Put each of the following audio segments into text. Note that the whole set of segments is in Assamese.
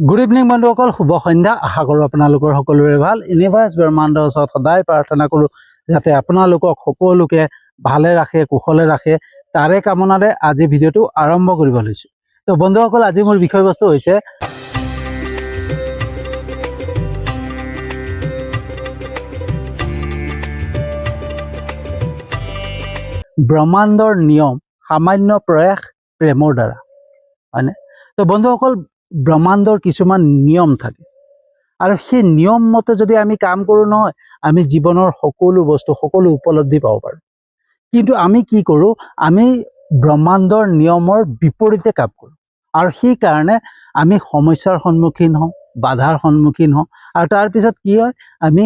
গুড ইভিনিং বন্ধুসকল, শুভ সন্ধ্যা। আশা কৰোঁ আপোনালোকৰ সকলোৰে ভাল। ইউনিভাৰ্ছ ব্ৰহ্মাণ্ডৰ ওচৰত সদায় প্ৰাৰ্থনা কৰোঁ যাতে আপোনালোকক সকলোকে ভালে ৰাখে, কুশলে ৰাখে। তাৰে কামনাৰে আজি ভিডিঅ'টো আৰম্ভ কৰিব লৈছোঁ। তো বন্ধুসকল, আজি মোৰ বিষয়বস্তু হৈছে ব্ৰহ্মাণ্ডৰ নিয়ম, সামান্য প্ৰয়াস প্ৰেমৰ দ্বাৰা, হয়নে? তো বন্ধুসকল, ব্ৰহ্মাণ্ডৰ কিছুমান নিয়ম থাকে আৰু সেই নিয়ম মতে যদি আমি কাম কৰোঁ নহয়, আমি জীৱনৰ সকলো বস্তু, সকলো উপলব্ধি পাব পাৰোঁ। কিন্তু আমি কি কৰোঁ, আমি ব্ৰহ্মাণ্ডৰ নিয়মৰ বিপৰীতে কাম কৰোঁ আৰু সেইকাৰণে আমি সমস্যাৰ সন্মুখীন হওঁ, বাধাৰ সন্মুখীন হওঁ আৰু তাৰপিছত কি হয়, আমি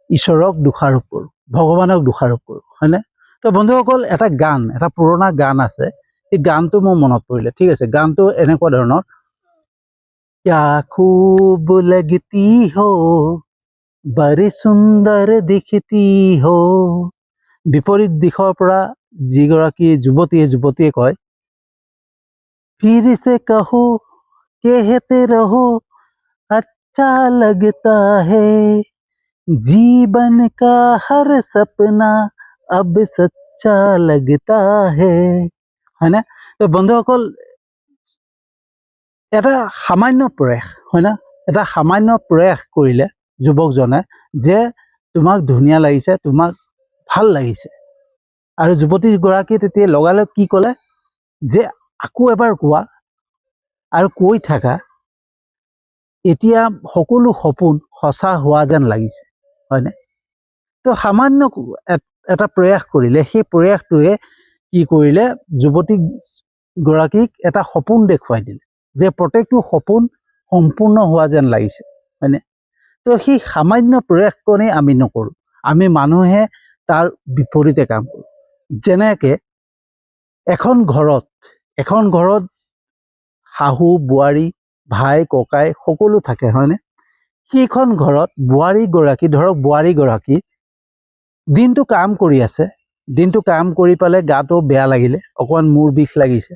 ঈশ্বৰক দোষাৰোপ কৰোঁ, ভগৱানক দোষাৰোপ কৰোঁ, হয়নে? তো বন্ধুসকল, এটা পুৰণা গান আছে। এই গানটো মোৰ মনত পৰিলে, ঠিক আছে? গানটো এনেকুৱা ধৰণৰ, क्या खूब लगती हो, बड़ी सुंदर दिखती हो। বিপৰীত দিশৰ পৰা যিগৰাকী যুৱতীয়ে কয়, फिर से कहो कहते रहो अच्छा लगता है, जीवन का हर सपना अब सच्चा लगता है, হয়নে? তো বন্ধুসকল, এটা সামান্য প্ৰয়াস, হয় না? এটা সামান্য প্ৰয়াস কৰিলে যুৱকজনে যে তোমাক ধুনীয়া লাগিছে, তোমাক ভাল লাগিছে, আৰু যুৱতীগৰাকীয়ে তেতিয়া লগালগ কি ক'লে যে আকৌ এবাৰ কোৱা আৰু কৈ থাকা, এতিয়া সকলো সপোন সঁচা হোৱা যেন লাগিছে, হয়নে? তো সামান্য এটা প্ৰয়াস কৰিলে, সেই প্ৰয়াসটোৱে কি কৰিলে, যুৱতীগৰাকীক এটা সপোন দেখুৱাই দিলে যে প্ৰত্যেকটো সপোন সম্পূৰ্ণ হোৱা যেন লাগিছে, হয়নে? তো সেই সামান্য প্ৰয়াসকণে আমি নকৰোঁ, আমি মানুহে তাৰ বিপৰীতে কাম কৰোঁ। যেনেকৈ এখন ঘৰত শাহু বোৱাৰী, ভাই ককাই সকলো থাকে, হয়নে? সেইখন ঘৰত বোৱাৰীগৰাকী দিনটো কাম কৰি আছে, দিনটো কাম কৰি পেলাই গাটো বেয়া লাগিলে, অকণমান মূৰ বিষ লাগিছে,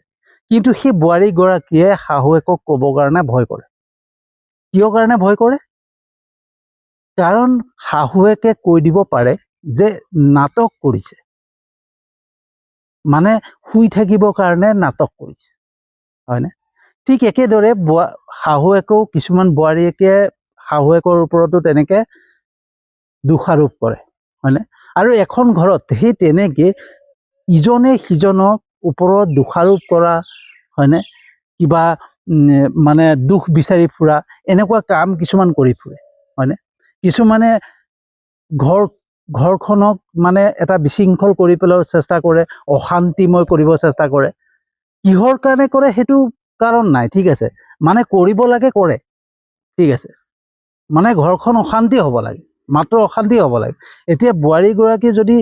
কিন্তু সেই বোৱাৰীগৰাকীয়ে শাহুৱেকক ক'বৰ কাৰণে ভয় কৰে। কিয় কাৰণে ভয় কৰে? কাৰণ শাহুৱেকে কৈ দিব পাৰে যে নাটক কৰিছে, মানে শুই থাকিবৰ কাৰণে নাটক কৰিছে, হয়নে? ঠিক একেদৰে শাহুৱেকেও, কিছুমান বোৱাৰীয়েকে শাহুৱেকৰ ওপৰতো তেনেকৈ দোষাৰোপ কৰে, হয়নে? আৰু এখন ঘৰত সেই তেনেকৈ ইজনে সিজনৰ ওপৰত দোষাৰোপ কৰা, হয়নে? কিবা মানে দুখ বিচাৰি ফুৰা, এনেকুৱা কাম কিছুমান কৰি ফুৰে, হয়নে? কিছুমানে ঘৰখনক মানে এটা বিশৃংখল কৰি পেলাব চেষ্টা কৰে, অশান্তিময় কৰিব চেষ্টা কৰে। কিহৰ কাৰণে কৰে সেইটো কাৰণ নাই, ঠিক আছে? মানে কৰিব লাগে কৰে, ঠিক আছে? মানে ঘৰখন অশান্তি হ'ব লাগে, মাত্ৰ অশান্তি হ'ব লাগে। এতিয়া বোৱাৰীগৰাকী যদি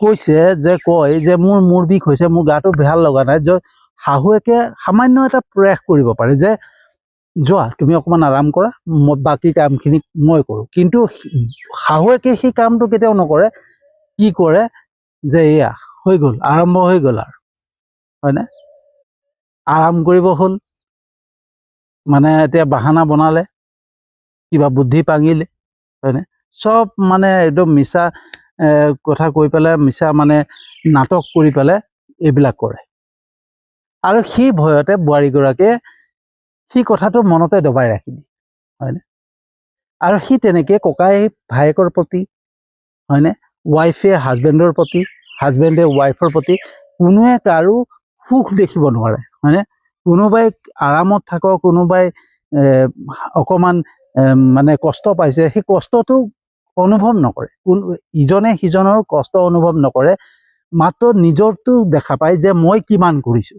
কয় যে মোৰ মূৰ বিষ হৈছে, মোৰ গাটো ভাল লগা নাই, যে শাহুৱেকে সামান্য এটা প্ৰয়াস কৰিব পাৰে যে যোৱা তুমি অকণমান আৰাম কৰা, বাকী কামখিনি মই কৰোঁ। কিন্তু শাহুৱেকে সেই কামটো কেতিয়াও নকৰে। কি কৰে যে এয়া হৈ গ'ল, আৰম্ভ হৈ গ'ল আৰু, হয়নে? আৰাম কৰিব হ'ল, মানে এতিয়া বাহানা বনালে, কিবা বুদ্ধি পাঙিলে, হয়নে? চব মানে একদম মিছা কথা কৈ পেলাই, মিছা মানে নাটক কৰি পেলাই এইবিলাক কৰে। আৰু সেই ভয়তে বোৱাৰীগৰাকীয়ে সেই কথাটো মনতে দবাই ৰাখি দিয়ে, হয়নে? আৰু সি তেনেকৈ ককাই ভায়েকৰ প্ৰতি, হয়নে? ৱাইফে হাজবেণ্ডৰ প্ৰতি, হাজবেণ্ডে ৱাইফৰ প্ৰতি, কোনোৱে কাৰো সুখ দেখিব নোৱাৰে, হয়নে? কোনোবাই আৰামত থাকক, কোনোবাই অকণমান মানে কষ্ট পাইছে, সেই কষ্টটো অনুভৱ নকৰে, ইজনে সিজনৰ কষ্ট অনুভৱ নকৰে, মাত্ৰ নিজৰটো দেখা পায় যে মই কিমান কৰিছোঁ,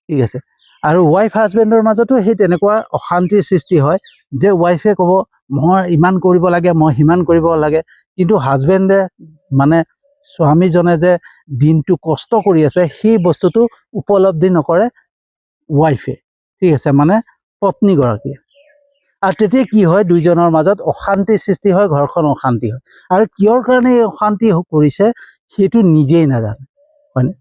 ঠিক আছে? আৰু ৱাইফ হাজবেণ্ডৰ মাজতো সেই তেনেকুৱা অশান্তিৰ সৃষ্টি হয় যে ৱাইফে ক'ব মই ইমান কৰিব লাগে, মই সিমান কৰিব লাগে, কিন্তু হাজবেণ্ডে মানে স্বামীজনে যে দিনটো কষ্ট কৰি আছে সেই বস্তুটো উপলব্ধি নকৰে ৱাইফে, ঠিক আছে? মানে পত্নীগৰাকীয়ে। আৰু তেতিয়া কি হয়, দুইজনৰ মাজত অশান্তিৰ সৃষ্টি হয়, ঘৰখন অশান্তি হয়। আৰু কিয়ৰ কাৰণে এই অশান্তি কৰিছে সেইটো নিজেই নাজানে, হয়নে?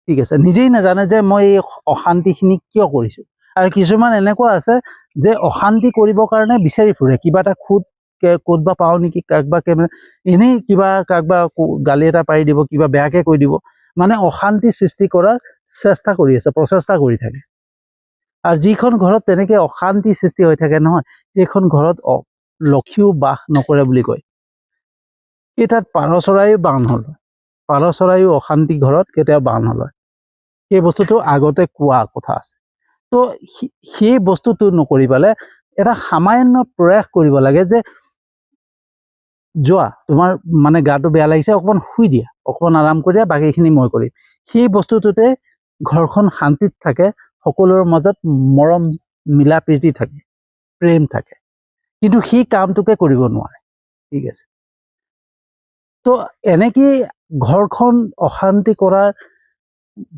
ঠিক আছে, নিজেই নাজানে যে মই এই অশান্তিখিনি কিয় কৰিছোঁ। আৰু কিছুমান এনেকুৱা আছে যে অশান্তি কৰিবৰ কাৰণে বিচাৰি ফুৰে, কিবা এটা খুদ ক'ত বা পাওঁ নেকি, কাকবা এনেই কিবা কাকবা গালি এটা পাৰি দিব, কিবা বেয়াকে কৈ দিব, মানে অশান্তি সৃষ্টি কৰাৰ চেষ্টা কৰি আছে, প্ৰচেষ্টা কৰি থাকে। আৰু যিখন ঘৰত তেনেকে অশান্তি সৃষ্টি হৈ থাকে নহয়, সেইখন ঘৰত লক্ষীও বাস নকৰে বুলি কয়। এই তাত পাৰ চৰাইও বাহ নলয়, পাৰ চৰাইও অশান্তি ঘৰত কেতিয়াও বাহ নলয়। সেই বস্তুটো আগতে কোৱা কথা আছে। তো সেই বস্তুটো নকৰি পেলাই এটা সামান্য প্ৰয়াস কৰিব লাগে যে যোৱা, তোমাৰ মানে গাটো বেয়া লাগিছে, অকণমান শুই দিয়া, অকণমান আৰাম কৰি দিয়া, বাকীখিনি মই কৰিম। সেই বস্তুটোতে ঘৰখন শান্তিত থাকে, সকলোৰে মাজত মৰম মিলা প্ৰীতি থাকে, প্ৰেম থাকে। কিন্তু সেই কামটোকে কৰিব নোৱাৰে, ঠিক আছে। তো এনেকেই ঘৰখন অশান্তি কৰাৰ,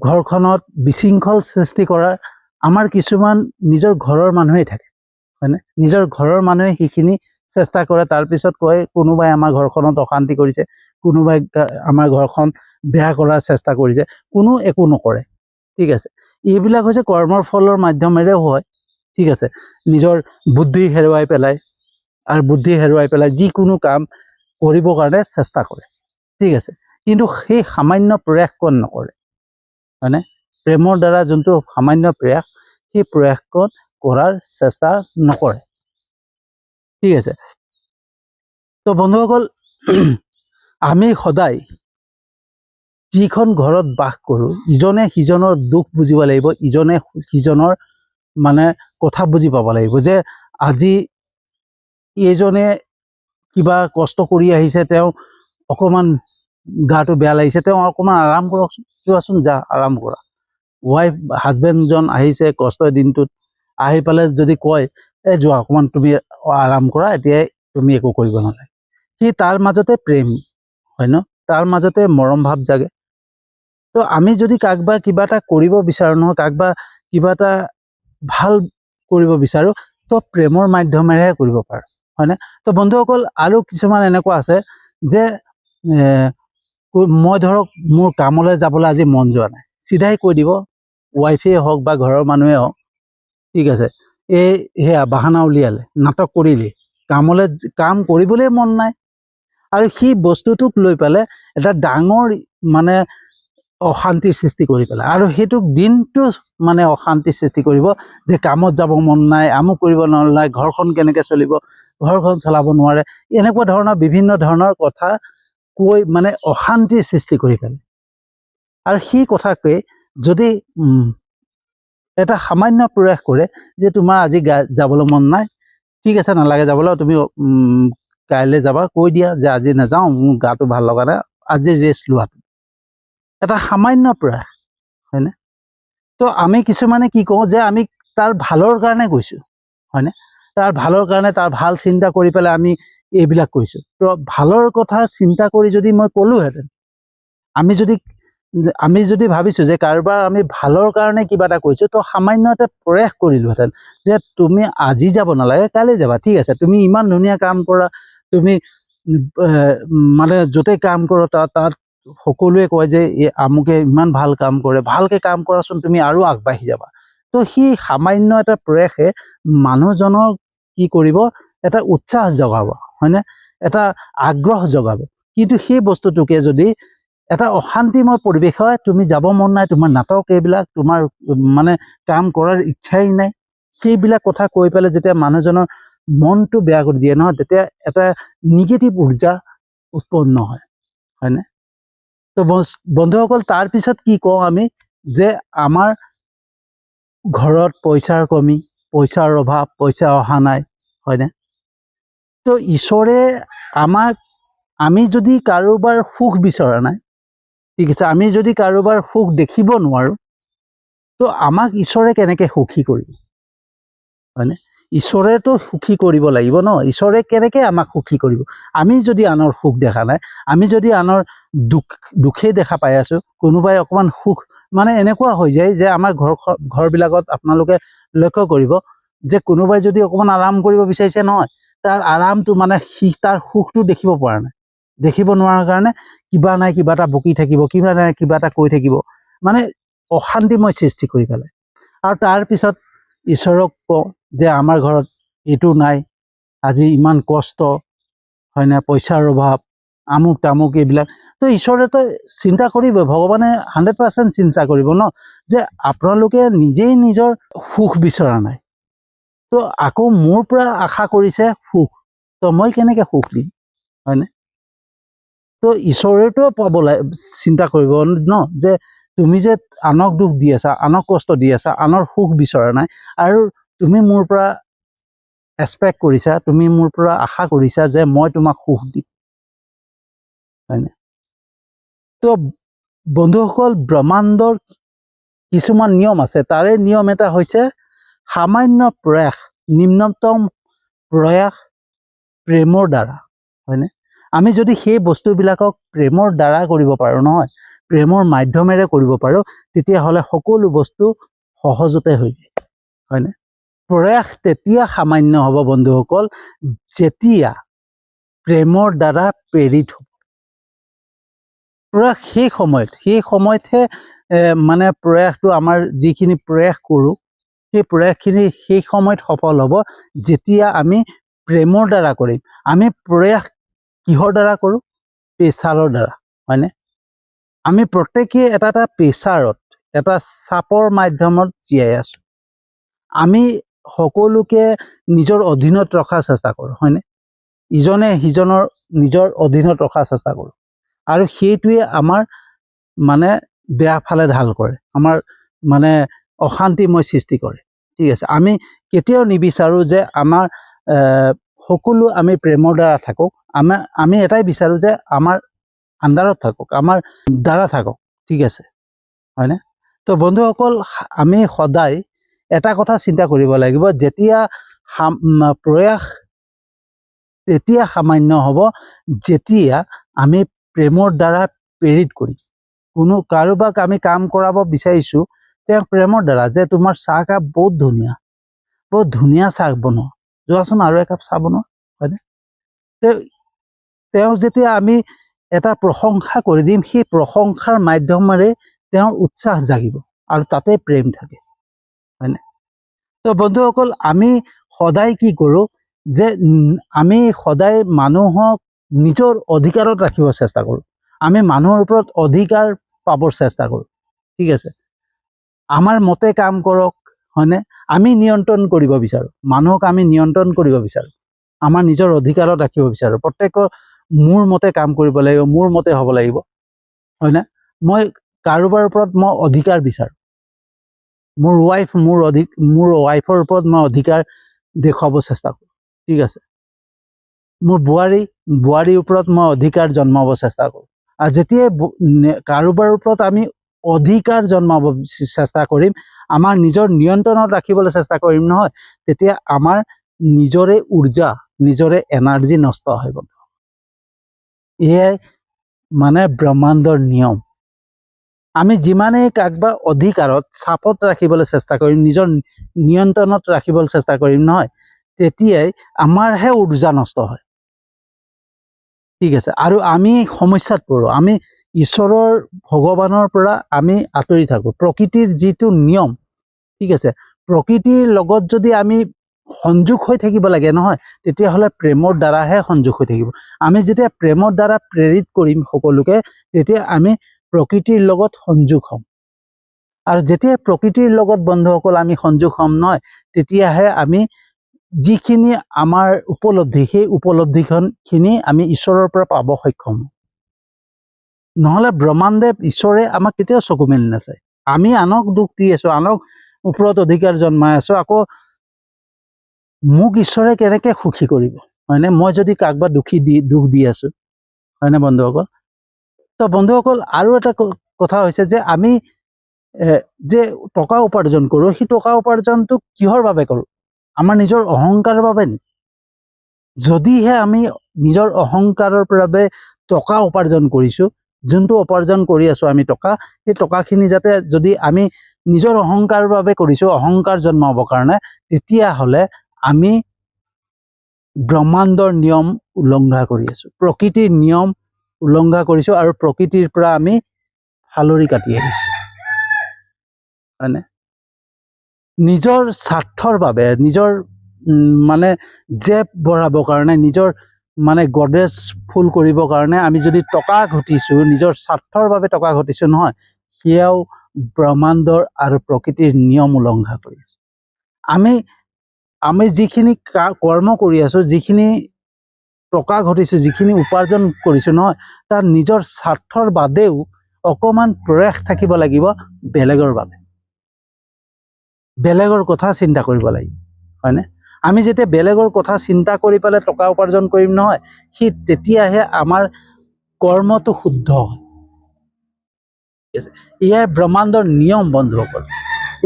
ঘৰখনত বিশৃংখল সৃষ্টি কৰাৰ আমাৰ কিছুমান নিজৰ ঘৰৰ মানুহেই থাকে, হয়নে? নিজৰ ঘৰৰ মানুহে সেইখিনি চেষ্টা কৰে, তাৰপিছত কয় কোনোবাই আমাৰ ঘৰখনত অশান্তি কৰিছে, কোনোবাই আমাৰ ঘৰখন বেয়া কৰাৰ চেষ্টা কৰিছে, কোনো একো নকৰে, ঠিক আছে। এইবিলাক হৈছে কৰ্মৰ ফলৰ মাধ্যমেৰেও হয়, ঠিক আছে। নিজৰ বুদ্ধি হেৰুৱাই পেলাই, আৰু বুদ্ধি হেৰুৱাই পেলাই যিকোনো কাম কৰিবৰ কাৰণে চেষ্টা কৰে, ঠিক আছে। কিন্তু সেই সামান্য প্ৰয়াসকণ নকৰে, হয়নে? প্ৰেমৰ দ্বাৰা যোনটো সামান্য প্ৰয়াস, সেই প্ৰয়াসকণ কৰাৰ চেষ্টা নকৰে, ঠিক আছে। তো বন্ধুসকল, আমি সদায় যিখন ঘৰত বাস কৰোঁ, ইজনে সিজনৰ দুখ বুজিব লাগিব, ইজনে সিজনৰ মানে কথা বুজি পাব লাগিব, যে আজি এইজনে কিবা কষ্ট কৰি আহিছে, তেওঁ অকণমান গাটো বেয়া লাগিছে, তেওঁ অকণমান আৰাম কৰক, যোৱাচোন, যা আৰাম কৰা। ৱাইফ হাজবেণ্ডজন আহিছে কষ্টৰ দিনটোত, আহি পেলাই যদি কয় যোৱা অকণমান তুমি আৰাম কৰা, এতিয়াই তুমি একো কৰিব নালাগে, সি তাৰ মাজতে প্ৰেম, হয় ন, তাৰ মাজতে মৰম ভাৱ জাগে। তো আমি যদি কাকবা কিবা এটা কৰিব বিচাৰোঁ নহয়, কাকবা কিবা এটা ভাল কৰিব বিচাৰোঁ, তো প্ৰেমৰ মাধ্যমেৰেহে কৰিব পাৰোঁ, হয়নে? তো বন্ধুসকল, আৰু কিছুমান এনেকুৱা আছে যে মই ধৰক মোৰ কামলৈ যাবলৈ আজি মন যোৱা নাই, চিধাই কৈ দিব, ৱাইফেই হওক বা ঘৰৰ মানুহে হওক, ঠিক আছে, সেয়া বাহানা উলিয়ালে, নাটক কৰিলে, কাম কৰিবলৈ মন নাই, আৰু সেই বস্তুটোক লৈ পেলাই এটা ডাঙৰ মানে অশান্তিৰ সৃষ্টি কৰি পেলাই, আৰু সেইটোক দিনটো মানে অশান্তিৰ সৃষ্টি কৰিব, যে কামত যাব মন নাই, আমুক কৰিব নাই, ঘৰখন কেনেকৈ চলিব, ঘৰখন চলাব নোৱাৰে, এনেকুৱা ধৰণৰ বিভিন্ন ধৰণৰ কথা কৈ মানে অশান্তিৰ সৃষ্টি কৰি পেলাই। আৰু সেই কথাকে যদি এটা সামান্য প্ৰয়াস কৰে, যে তোমাৰ আজি যাবলৈ মন নাই, ঠিক আছে, নালাগে যাবলৈ, তুমি কাইলৈ যাবা, কৈ দিয়া যে আজি নাযাওঁ, মোৰ গাটো ভাল লগা নাই, আজি ৰেষ্ট লোৱাটো এটা সামান্য প্ৰয়াস, হয়নে? তো আমি কিছুমানে কি কওঁ, যে আমি তাৰ ভালৰ কাৰণে কৈছোঁ, হয়নে? তাৰ ভালৰ কাৰণে, তাৰ ভাল চিন্তা কৰি পেলাই আমি এইবিলাক কৈছোঁ। তো ভালৰ কথা চিন্তা কৰি যদি মই ক'লোহেঁতেন, আমি যদি ভাবিছোঁ যে কাৰোবাৰ আমি ভালৰ কাৰণে কিবা এটা কৈছোঁ, তো সামান্য এটা প্ৰয়াস কৰিলোহেঁতেন, যে তুমি আজি যাব নালাগে, কালি যাবা, ঠিক আছে, তুমি ইমান ধুনীয়া কাম কৰা, তুমি মানে য'তে কাম কৰোঁ তাত সকলোৱে কয় যে আমুকে ইমান ভাল কাম কৰে, ভালকে কাম কৰাচোন, তুমি আৰু আগবাঢ়ি যাবা। তো সেই সামান্য এটা প্ৰয়াসে মানুহজনক কি কৰিব, এটা উৎসাহ জগাব, হয়নে? এটা আগ্ৰহ জগাব। কিন্তু সেই বস্তুটোকে যদি এটা অশান্তিময় পৰিৱেশ হয়, তুমি যাব মন নাই, তোমাৰ নাটক এইবিলাক, তোমাৰ মানে কাম কৰাৰ ইচ্ছাই নাই, সেইবিলাক কথা কৈ পেলাই যেতিয়া মানুহজনৰ মনটো বেয়া কৰি দিয়ে নহয়, তেতিয়া এটা নিগেটিভ উৰ্জা উৎপন্ন হয়, হয়নে? তো বন্ধুসকল, তাৰপিছত কি কওঁ আমি, যে আমাৰ ঘৰত পইচাৰ কমি, পইচাৰ অভাৱ, পইচা অহা নাই, হয়নে? তো ঈশ্বৰে আমি যদি কাৰোবাৰ সুখ বিচৰা নাই, ঠিক আছে, আমি যদি কাৰোবাৰ সুখ দেখিব নোৱাৰোঁ, তো আমাক ঈশ্বৰে কেনেকৈ সুখী কৰিব, হয়নে? ঈশ্বৰেতো সুখী কৰিব লাগিব ন, ঈশ্বৰে কেনেকৈ আমাক সুখী কৰিব? আমি যদি আনৰ সুখ দেখা নাই, আমি যদি আনৰ দুখেই দেখা পাই আছোঁ, কোনোবাই অকণমান সুখ, মানে এনেকুৱা হৈ যায় যে আমাৰ ঘৰবিলাকত আপোনালোকে লক্ষ্য কৰিব, যে কোনোবাই যদি অকণমান আৰাম কৰিব বিচাৰিছে নহয়, তাৰ আৰামটো মানে তাৰ সুখটো দেখিব পৰা নাই, দেখিব নোৱাৰাৰ কাৰণে কিবা নাই কিবা এটা বকি থাকিব, কিবা নাই কিবা এটা কৈ থাকিব, মানে অশান্তিময় সৃষ্টি কৰি পেলাই। আৰু তাৰপিছত ঈশ্বৰক কওঁ যে আমাৰ ঘৰত এইটো নাই, আজি ইমান কষ্ট, হয়নে, পইচাৰ অভাৱ, আমুক তামুক এইবিলাক। তো ঈশ্বৰেতো চিন্তা কৰিবই, ভগৱানে 100% চিন্তা কৰিব ন, যে আপোনালোকে নিজেই নিজৰ সুখ বিচৰা নাই, তো আকৌ মোৰ পৰা আশা কৰিছে সুখ, তো মই কেনেকৈ সুখ দিম, হয়নে? তো ঈশ্বৰেতো চিন্তা কৰিব ন, যে তুমি যে আনক দুখ দি আছা, আনক কষ্ট দি আছা, আনৰ সুখ বিচৰা নাই, আৰু তুমি মোৰ পৰা এক্সপেক্ট কৰিছা, তুমি মোৰ পৰা আশা কৰিছা যে মই তোমাক সুখ দিম, হয়নে? তো বন্ধুসকল, ব্ৰহ্মাণ্ডৰ কিছুমান নিয়ম আছে, তাৰে নিয়ম এটা হৈছে সামান্য প্ৰয়াস, নিম্নতম প্ৰয়াস প্ৰেমৰ দ্বাৰা, হয়নে? আমি যদি সেই বস্তুবিলাকক প্ৰেমৰ দ্বাৰা কৰিব পাৰোঁ নহয়, প্ৰেমৰ মাধ্যমেৰে কৰিব পাৰোঁ, তেতিয়াহ'লে সকলো বস্তু সহজতে হৈ যায়, হয়নে? প্ৰয়াস তেতিয়া সামান্য হ'ব বন্ধুসকল, যেতিয়া প্ৰেমৰ দ্বাৰা প্ৰেৰিত হ'ব। প্ৰয়াস সেই সময়তহে মানে প্ৰয়াসটো, আমাৰ যিখিনি প্ৰয়াস কৰোঁ, সেই প্ৰয়াসখিনি সেই সময়ত সফল হ'ব, যেতিয়া আমি প্ৰেমৰ দ্বাৰা কৰিম। আমি প্ৰয়াস কিহৰ দ্বাৰা কৰোঁ? প্ৰেছাৰৰ দ্বাৰা, হয়নে? আমি প্ৰত্যেকেই এটা এটা প্ৰেছাৰত, এটা চাপৰ মাধ্যমত জীয়াই আছোঁ। আমি সকলোকে নিজৰ অধীনত ৰখাৰ চেষ্টা কৰোঁ, হয়নে? ইজনে সিজনৰ নিজৰ অধীনত ৰখাৰ চেষ্টা কৰোঁ, আৰু সেইটোৱে আমাৰ মানে বেয়া ফালে ঢাল কৰে, আমাৰ মানে অশান্তিময় সৃষ্টি কৰে, ঠিক আছে? আমি কেতিয়াও নিবিচাৰোঁ যে আমাৰ সকলো আমি প্ৰেমৰ দ্বাৰা থাকক, আমি এটাই বিচাৰোঁ যে আমাৰ আণ্ডাৰত থাকক, আমাৰ দ্বাৰা থাকক, ঠিক আছে, হয়নে? তো বন্ধুসকল, আমি সদায় এটা কথা চিন্তা কৰিব লাগিব, যেতিয়া প্ৰয়াস তেতিয়া সামান্য হ'ব, যেতিয়া আমি প্ৰেমৰ দ্বাৰা প্ৰেৰিত কৰিম। কাৰোবাক আমি কাম কৰাব বিচাৰিছোঁ, তেওঁ প্ৰেমৰ দ্বাৰা, যে তোমাৰ চাহকাপ বহুত ধুনীয়া চাহ বনোৱা, যোৱাচোন আৰু একাপ চাহ বনোৱা, হয়নে? তেওঁ যেতিয়া আমি এটা প্ৰশংসা কৰি দিম, সেই প্ৰশংসাৰ মাধ্যমেৰে তেওঁৰ উৎসাহ জাগিব, আৰু তাতে প্ৰেম থাকে, হয়নে? তো বন্ধুসকল, আমি সদায় কি কৰোঁ, যে আমি সদায় মানুহক নিজৰ অধিকাৰত ৰাখিব চেষ্টা কৰোঁ, আমি মানুহৰ ওপৰত অধিকাৰ পাবৰ চেষ্টা কৰোঁ, ঠিক আছে? আমাৰ মতে কাম কৰক, হয়নে? আমি নিয়ন্ত্ৰণ কৰিব বিচাৰোঁ, মানুহক আমি নিয়ন্ত্ৰণ কৰিব বিচাৰোঁ, আমাৰ নিজৰ অধিকাৰত ৰাখিব বিচাৰোঁ, প্ৰত্যেকৰ মোৰ মতে কাম কৰিব লাগিব, মোৰ মতে হ'ব লাগিব, হয়নে? মই কাৰোবাৰ ওপৰত মই অধিকাৰ বিচাৰোঁ, মোৰ ৱাইফৰ ওপৰত মই অধিকাৰ দেখুৱাব চেষ্টা কৰোঁ, ঠিক আছে? মোৰ বোৱাৰীৰ ওপৰত মই অধিকাৰ জন্মাব চেষ্টা কৰোঁ। আৰু যেতিয়াই কাৰোবাৰ ওপৰত আমি অধিকাৰ জন্মাব চেষ্টা কৰিম, আমাৰ নিজৰ নিয়ন্ত্ৰণত ৰাখিবলৈ চেষ্টা কৰিম নহয়, তেতিয়া আমাৰ নিজৰে ঊৰ্জা, নিজৰে এনাৰ্জি নষ্ট হয়। এয়াই মানে ব্ৰহ্মাণ্ডৰ নিয়ম। আমি যিমানেই কাকবা অধিকাৰত, চাপত ৰাখিবলৈ চেষ্টা কৰিম, নিজৰ নিয়ন্ত্ৰণত ৰাখিবলৈ চেষ্টা কৰিম নহয়, তেতিয়াই আমাৰহে ঊৰ্জা নষ্ট হয়, ঠিক আছে? আৰু আমি সমস্যাত পৰোঁ, আমি ঈশ্বৰৰ, ভগৱানৰ পৰা আমি আঁতৰি থাকোঁ। প্ৰকৃতিৰ যিটো নিয়ম, ঠিক আছে, প্ৰকৃতিৰ লগত যদি আমি সংযোগ হৈ থাকিব লাগে নহয়, তেতিয়াহ'লে প্ৰেমৰ দ্বাৰাহে সংযোগ হৈ থাকিব। আমি যেতিয়া প্ৰেমৰ দ্বাৰা প্ৰেৰিত কৰিম সকলোকে, তেতিয়া আমি প্ৰকৃতিৰ লগত সংযোগ হ'ম, আৰু যেতিয়া প্ৰকৃতিৰ লগত বন্ধুসকল আমি সংযোগ হ'ম নহয়, তেতিয়াহে আমি যিখিনি আমাৰ উপলব্ধি, সেই উপলব্ধিখিনি আমি ঈশ্বৰৰ পৰা পাব সক্ষম হ'ম। নহ'লে ব্ৰহ্মাণ্ডে, ঈশ্বৰে আমাক কেতিয়াও চকু মেলি নাচায়। আমি আনক দুখ দি আছোঁ, আনক ওপৰত অধিকাৰ জন্মাই আছোঁ, আকৌ মোক ঈশ্বৰে কেনেকৈ সুখী কৰিব, হয়নে? মই যদি কাৰোবাক দুখ দি আছোঁ, হয়নে বন্ধুসকল? তো বন্ধুসকল, আৰু এটা কথা হৈছে যে আমি যে টকা উপাৰ্জন কৰোঁ, সেই টকা উপাৰ্জনটো কিহৰ বাবে কৰোঁ? আমাৰ নিজৰ অহংকাৰৰ বাবে নেকি? যদিহে আমি নিজৰ অহংকাৰৰ বাবে টকা উপাৰ্জন কৰিছোঁ, যোনটো উপাৰ্জন কৰি আছোঁ আমি টকা, সেই টকাখিনি যাতে যদি আমি নিজৰ অহংকাৰৰ বাবে কৰিছোঁ, অহংকাৰ জন্মাবৰ কাৰণে, তেতিয়াহ'লে আমি ব্ৰহ্মাণ্ডৰ নিয়ম উলংঘা কৰি আছোঁ, প্ৰকৃতিৰ নিয়ম উলংঘা কৰিছোঁ, আৰু প্ৰকৃতিৰ পৰা আমি ফালৰি কাটি আহিছোঁ, হয়নে? নিজৰ স্বাৰ্থৰ বাবে নিজৰ মানে জেপ বঢ়াবৰ কাৰণে নিজৰ মানে গডৰেজ ফুল কৰিবৰ কাৰণে আমি যদি টকা ঘটিছোঁ, নিজৰ স্বাৰ্থৰ বাবে টকা ঘটিছোঁ নহয়, সেয়াও ব্ৰহ্মাণ্ডৰ আৰু প্ৰকৃতিৰ নিয়ম উলংঘা কৰি আছোঁ। আমি যিখিনি কৰ্ম কৰি আছোঁ, যিখিনি টকা ঘটিছোঁ, যিখিনি উপাৰ্জন কৰিছোঁ নহয়, তাৰ নিজৰ স্বাৰ্থৰ বাদেও অকণমান প্ৰয়াস থাকিব লাগিব বেলেগৰ বাবে, বেলেগৰ কথা চিন্তা কৰিব লাগিব, হয়নে? আমি যেতিয়া বেলেগৰ কথা চিন্তা কৰি পেলাই টকা উপাৰ্জন কৰিম নহয়, তেতিয়াহে আমাৰ কৰ্মটো শুদ্ধ হয়। এয়াই ব্ৰহ্মাণ্ডৰ নিয়ম বন্ধুসকল।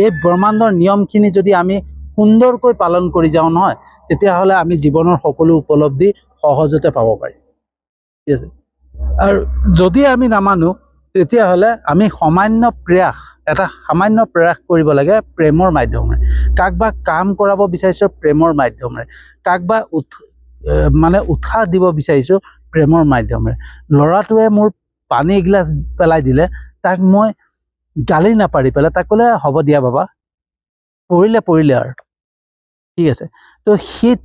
এই ব্ৰহ্মাণ্ডৰ নিয়মখিনি যদি আমি সুন্দৰকৈ পালন কৰি যাওঁ নহয়, তেতিয়াহ'লে আমি জীৱনৰ সকলো উপলব্ধি সহজতে পাব পাৰিম। ঠিক আছে, আৰু যদি আমি নামানো তেতিয়াহ'লে আমি সামান্য প্ৰয়াস কৰিব লাগে প্ৰেমৰ মাধ্যমেৰে। কাকবা কাম কৰাব বিচাৰিছোঁ প্ৰেমৰ মাধ্যমেৰে, কাকবা মানে উৎসাহ দিব বিচাৰিছোঁ প্ৰেমৰ মাধ্যমেৰে। ল'ৰাটোৱে মোৰ পানী এগিলাচ পেলাই দিলে, তাক মই গালি নাপাৰি পেলাই তাক ক'লে হ'ব দিয়া বাবা, পৰিলে আৰু, ঠিক আছে। তো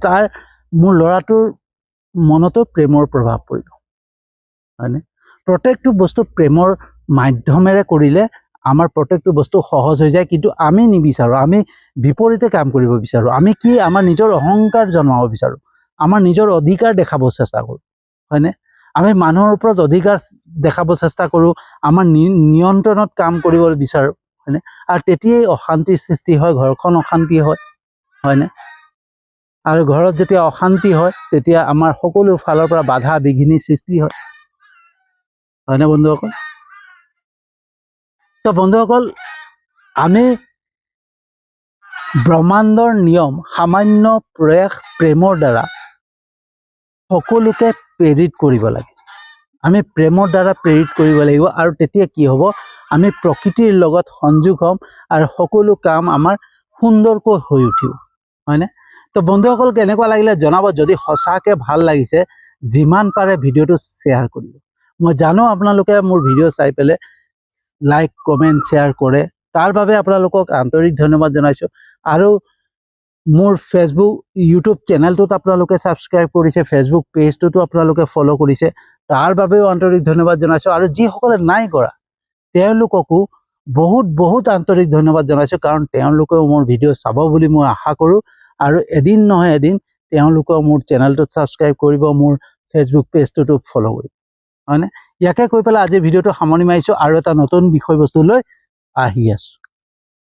তাৰ মোৰ ল'ৰাটোৰ মনতো প্ৰেমৰ প্ৰভাৱ পৰিব, হয়নে? প্ৰত্যেকটো বস্তু প্ৰেমৰ মাধ্যমেৰে কৰিলে আমাৰ প্ৰত্যেকটো বস্তু সহজ হৈ যায়, কিন্তু আমি নিবিচাৰোঁ, আমি বিপৰীতে কাম কৰিব বিচাৰোঁ। আমি কি আমাৰ নিজৰ অহংকাৰ জন্মাব বিচাৰোঁ, আমাৰ নিজৰ অধিকাৰ দেখাব চেষ্টা কৰোঁ, হয়নে? আমি মানুহৰ ওপৰত অধিকাৰ দেখাব চেষ্টা কৰোঁ, আমাৰ নিয়ন্ত্ৰণত কাম কৰিব বিচাৰোঁ, হয়নে? আৰু তেতিয়াই অশান্তিৰ সৃষ্টি হয়, ঘৰখন অশান্তি হয়, হয়নে? আৰু ঘৰত যেতিয়া অশান্তি হয় তেতিয়া আমাৰ সকলো ফালৰ পৰা বাধা বিঘিনিৰ সৃষ্টি হয়, হয়নে বন্ধুসকল? তো বন্ধুসকল, আমি ব্ৰহ্মাণ্ডৰ নিয়ম সামান্য প্ৰয়াস প্ৰেমৰ দ্বাৰা সকলোকে প্ৰেৰিত কৰিব লাগে। আমি প্ৰেমৰ দ্বাৰা প্ৰেৰিত কৰিব লাগিব, আৰু তেতিয়া কি হ'ব, আমি প্ৰকৃতিৰ লগত সংযোগ হ'ম আৰু সকলো কাম আমাৰ সুন্দৰকৈ হৈ উঠিব, হয়নে? তো বন্ধুসকল, কেনেকুৱা লাগিলে জনাব। যদি সঁচাকৈ ভাল লাগিছে, যিমান পাৰে ভিডিঅ'টো শ্বেয়াৰ কৰিব। মই জানো আপোনালোকে মোৰ ভিডিঅ' চাই পেলাই লাইক কমেণ্ট শ্বেয়াৰ কৰে, তাৰ বাবে আপোনালোকক আন্তৰিক ধন্যবাদ জনাইছোঁ। আৰু মোৰ ফেচবুক ইউটিউব চেনেলটোত আপোনালোকে ছাবস্ক্ৰাইব কৰিছে, ফেচবুক পেজটোতো আপোনালোকে ফ'ল' কৰিছে, তাৰ বাবেও আন্তৰিক ধন্যবাদ জনাইছোঁ। আৰু যিসকলে নাই কৰা তেওঁলোককো বহুত আন্তৰিক ধন্যবাদ জনাইছোঁ, কাৰণ তেওঁলোকেও মোৰ ভিডিঅ' চাব বুলি মই আশা কৰোঁ। আৰু এদিন নহয় এদিন তেওঁলোকেও মোৰ চেনেলটোত ছাবস্ক্ৰাইব কৰিব, মোৰ ফেচবুক পেজটোতো ফ'ল' কৰিব, হয়নে? ইয়াকে কৈ পেলাই আজি ভিডিঅ'টো সামৰণি মাৰিছোঁ, আৰু এটা নতুন বিষয়বস্তু লৈ আহি আছোঁ।